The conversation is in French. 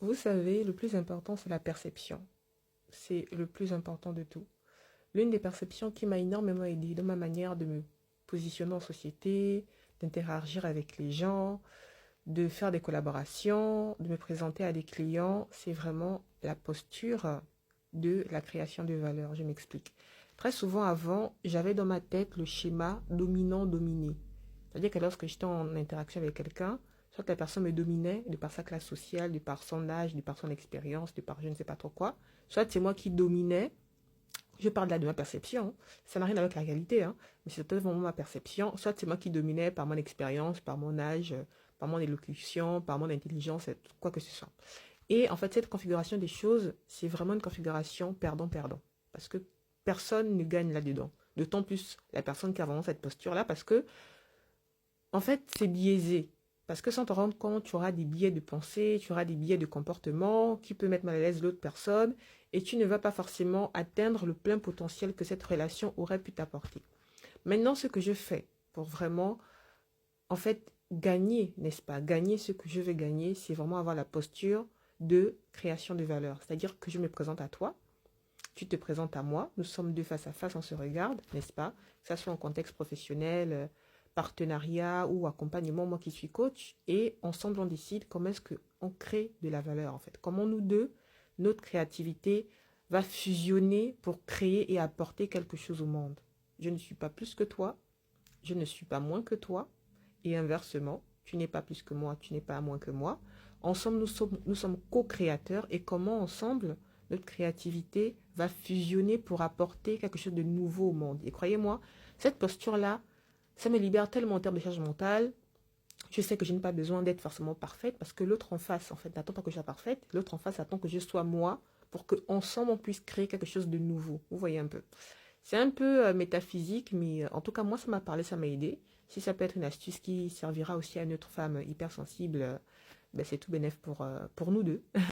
Vous savez, le plus important, c'est la perception. C'est le plus important de tout. L'une des perceptions qui m'a énormément aidé dans ma manière de me positionner en société, d'interagir avec les gens, de faire des collaborations, de me présenter à des clients, c'est vraiment la posture de la création de valeur. Je m'explique. Très souvent avant, j'avais dans ma tête le schéma dominant-dominé. C'est-à-dire que lorsque j'étais en interaction avec quelqu'un, soit la personne me dominait de par sa classe sociale, de par son âge, de par son expérience, de par je ne sais pas trop quoi, soit c'est moi qui dominais. Je parle là de ma perception, ça n'a rien à voir avec la réalité, hein, mais c'est peut-être vraiment ma perception. Soit c'est moi qui dominais par mon expérience, par mon âge, par mon élocution, par mon intelligence, quoi que ce soit. Et en fait, cette configuration des choses, c'est vraiment une configuration perdant-perdant. Parce que personne ne gagne là-dedans. D'autant plus la personne qui a vraiment cette posture-là, parce que en fait, c'est biaisé. Parce que sans te rendre compte, tu auras des biais de pensée, tu auras des biais de comportement qui peut mettre mal à l'aise l'autre personne et tu ne vas pas forcément atteindre le plein potentiel que cette relation aurait pu t'apporter. Maintenant, ce que je fais pour vraiment, en fait, gagner, n'est-ce pas? Gagner ce que je veux gagner, c'est vraiment avoir la posture de création de valeur. C'est-à-dire que je me présente à toi, tu te présentes à moi, nous sommes deux face à face, on se regarde, n'est-ce pas? Que ça soit en contexte professionnel, partenariat ou accompagnement, moi qui suis coach, et ensemble on décide comment est-ce qu'on crée de la valeur en fait. Comment nous deux, notre créativité va fusionner pour créer et apporter quelque chose au monde. Je ne suis pas plus que toi, je ne suis pas moins que toi, et inversement, tu n'es pas plus que moi, tu n'es pas moins que moi. Ensemble, nous sommes co-créateurs et comment ensemble, notre créativité va fusionner pour apporter quelque chose de nouveau au monde. Et croyez-moi, cette posture-là, ça me libère tellement en termes de charge mentale. Je sais que je n'ai pas besoin d'être forcément parfaite parce que l'autre en face, en fait, n'attend pas que je sois parfaite. L'autre en face attend que je sois moi pour qu'ensemble, on puisse créer quelque chose de nouveau. Vous voyez un peu. C'est un peu métaphysique, mais en tout cas, moi, ça m'a parlé, ça m'a aidé. Si ça peut être une astuce qui servira aussi à une autre femme hypersensible, ben, c'est tout bénef pour nous deux.